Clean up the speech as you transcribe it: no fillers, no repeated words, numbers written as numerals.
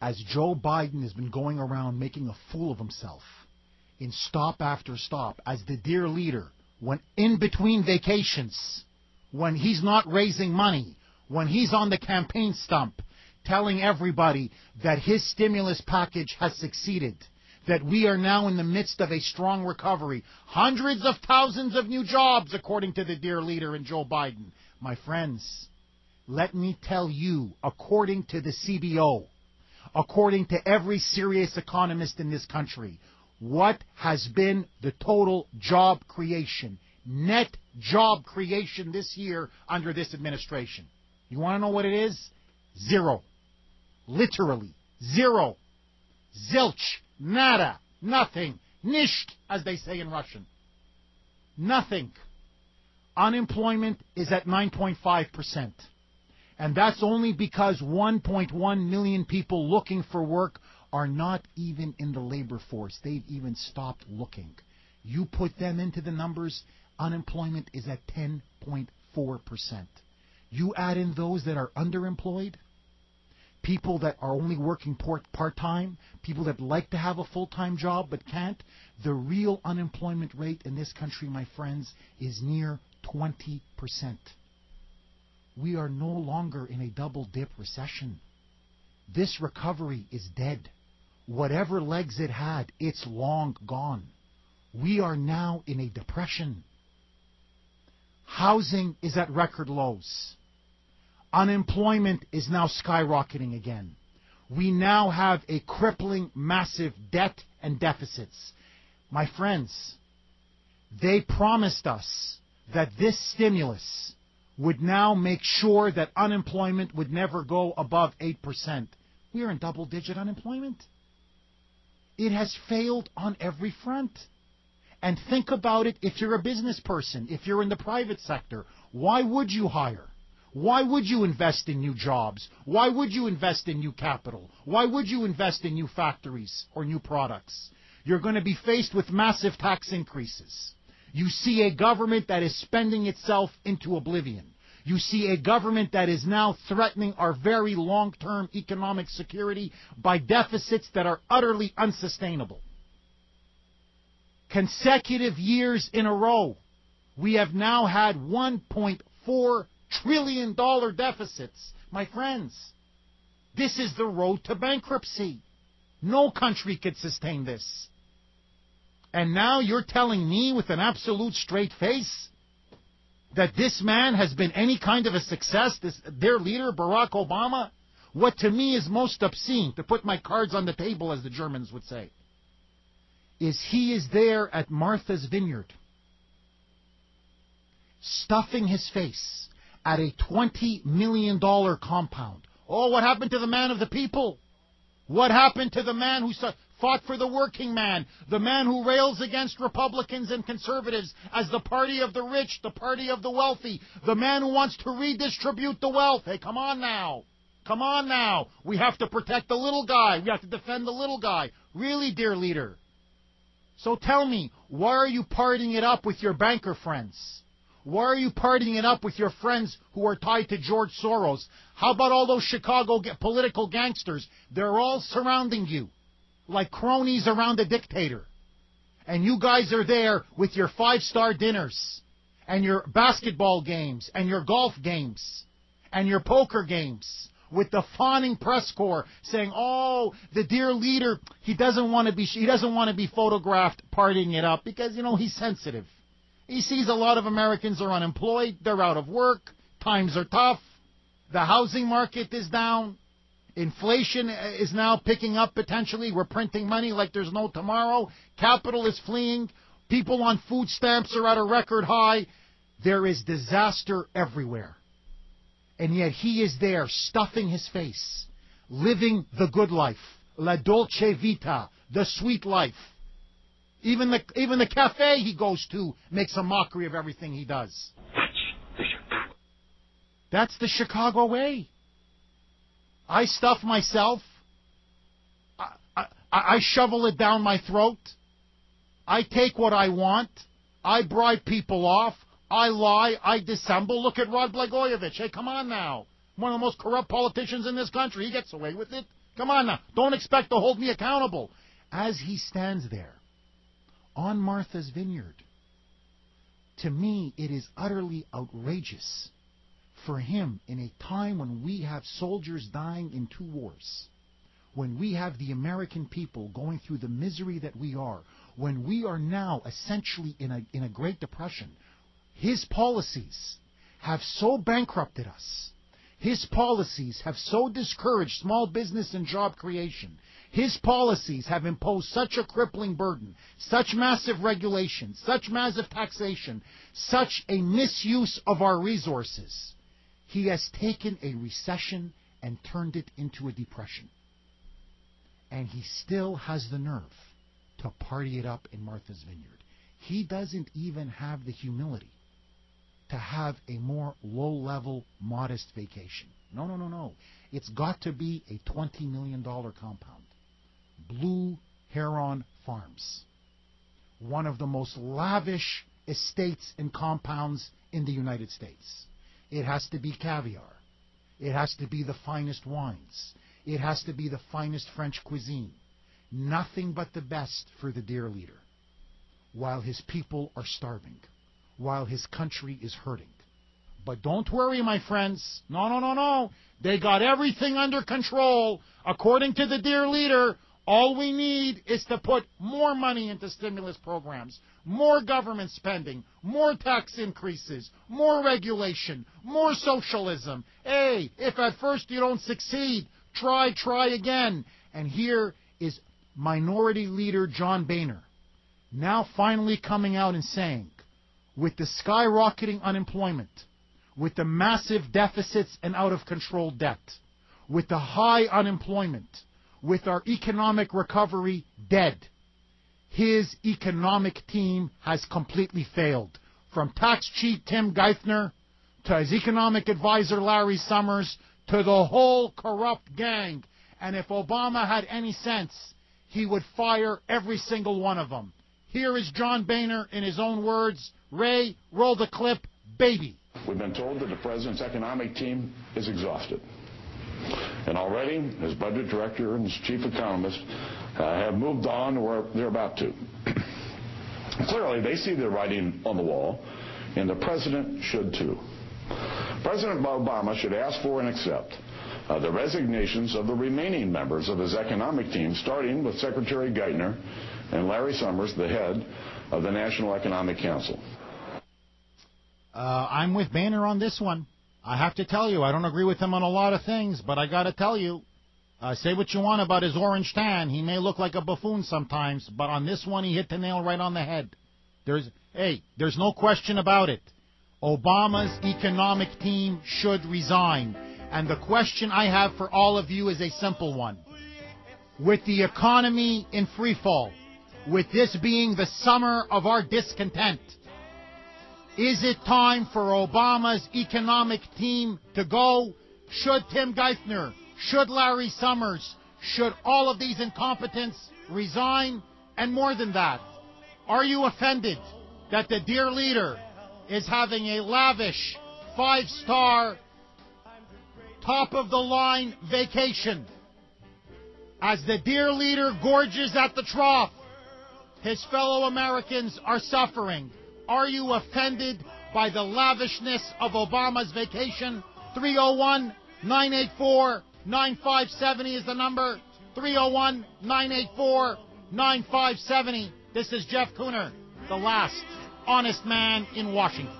as Joe Biden has been going around making a fool of himself in stop after stop, as the dear leader, when in between vacations, when he's not raising money, when he's on the campaign stump, telling everybody that his stimulus package has succeeded, that we are now in the midst of a strong recovery, hundreds of thousands of new jobs, according to the dear leader and Joe Biden. My friends, let me tell you, according to the CBO, according to every serious economist in this country, what has been the total job creation, net job creation this year under this administration? You want to know what it is? Zero. Literally. Zero. Zilch. Nada. Nothing. Nisht, as they say in Russian. Nothing. Unemployment is at 9.5%. And that's only because 1.1 million people looking for work are not even in the labor force. They've even stopped looking. You put them into the numbers, unemployment is at 10.4%. You add in those that are underemployed, people that are only working part-time, people that like to have a full-time job but can't, the real unemployment rate in this country, my friends, is near 20%. We are no longer in a double-dip recession. This recovery is dead. Whatever legs it had, it's long gone. We are now in a depression. Housing is at record lows. Unemployment is now skyrocketing again. We now have a crippling, massive debt and deficits. My friends, they promised us that this stimulus would now make sure that unemployment would never go above 8%. We are in double-digit unemployment. It has failed on every front. And think about it if you're a business person, if you're in the private sector. Why would you hire? Why would you invest in new jobs? Why would you invest in new capital? Why would you invest in new factories or new products? You're going to be faced with massive tax increases. You see a government that is spending itself into oblivion. You see a government that is now threatening our very long-term economic security by deficits that are utterly unsustainable. Consecutive years in a row, we have now had $1.4 trillion deficits. My friends, this is the road to bankruptcy. No country could sustain this. And now you're telling me with an absolute straight face that this man has been any kind of a success, their leader, Barack Obama? What to me is most obscene, to put my cards on the table, as the Germans would say, is he is there at Martha's Vineyard, stuffing his face at a $20 million compound. Oh, what happened to the man of the people? What happened to the man who fought for the working man, the man who rails against Republicans and conservatives as the party of the rich, the party of the wealthy, the man who wants to redistribute the wealth? Hey, come on now. Come on now. We have to protect the little guy. We have to defend the little guy. Really, dear leader? So tell me, why are you partying it up with your banker friends? Why are you partying it up with your friends who are tied to George Soros? How about all those Chicago political gangsters? They're all surrounding you like cronies around a dictator. And you guys are there with your five-star dinners and your basketball games and your golf games and your poker games with the fawning press corps saying, "Oh, the dear leader, he doesn't want to be photographed partying it up because, you know, he's sensitive. He sees a lot of Americans are unemployed, they're out of work, times are tough, the housing market is down, inflation is now picking up potentially, we're printing money like there's no tomorrow, capital is fleeing, people on food stamps are at a record high, there is disaster everywhere." And yet he is there stuffing his face, living the good life, la Dulce Vita, the sweet life. Even the cafe he goes to makes a mockery of everything he does. That's the Chicago way. I stuff myself. I shovel it down my throat. I take what I want. I bribe people off. I lie. I dissemble. Look at Rod Blagojevich. Hey, come on now. One of the most corrupt politicians in this country. He gets away with it. Come on now. Don't expect to hold me accountable. As he stands there on Martha's Vineyard, to me, it is utterly outrageous for him in a time when we have soldiers dying in 2 wars, when we have the American people going through the misery that we are, when we are now essentially in a Great Depression. His policies have so bankrupted us. His policies have so discouraged small business and job creation. His policies have imposed such a crippling burden, such massive regulation, such massive taxation, such a misuse of our resources. He has taken a recession and turned it into a depression. And he still has the nerve to party it up in Martha's Vineyard. He doesn't even have the humility to have a more low-level, modest vacation. No. It's got to be a $20 million compound. Blue Heron Farms. One of the most lavish estates and compounds in the United States. It has to be caviar. It has to be the finest wines. It has to be the finest French cuisine. Nothing but the best for the dear leader, while his people are starving, while his country is hurting. But don't worry, my friends. No. They got everything under control. According to the dear leader, all we need is to put more money into stimulus programs, more government spending, more tax increases, more regulation, more socialism. Hey, if at first you don't succeed, try again. And here is Minority Leader John Boehner now finally coming out and saying, with the skyrocketing unemployment, with the massive deficits and out-of-control debt, with the high unemployment, with our economic recovery dead, his economic team has completely failed. From tax cheat Tim Geithner to his economic advisor Larry Summers to the whole corrupt gang. And if Obama had any sense, he would fire every single one of them. Here is John Boehner in his own words. Ray, roll the clip, baby. We've been told that the president's economic team is exhausted. And already, his budget director and his chief economist have moved on to where they're about to. Clearly, they see the writing on the wall, and the president should too. President Obama should ask for and accept the resignations of the remaining members of his economic team, starting with Secretary Geithner and Larry Summers, the head of the National Economic Council. I'm with Boehner on this one. I have to tell you, I don't agree with him on a lot of things, but I got to tell you, say what you want about his orange tan. He may look like a buffoon sometimes, but on this one, he hit the nail right on the head. There's no question about it. Obama's economic team should resign. And the question I have for all of you is a simple one. With the economy in free fall, with this being the summer of our discontent, is it time for Obama's economic team to go? Should Tim Geithner, should Larry Summers, should all of these incompetents resign? And more than that, are you offended that the dear leader is having a lavish, 5-star, top-of-the-line vacation? As the dear leader gorges at the trough, his fellow Americans are suffering. Are you offended by the lavishness of Obama's vacation? 301-984-9570 is the number. 301-984-9570. This is Jeff Kuhner, the last honest man in Washington.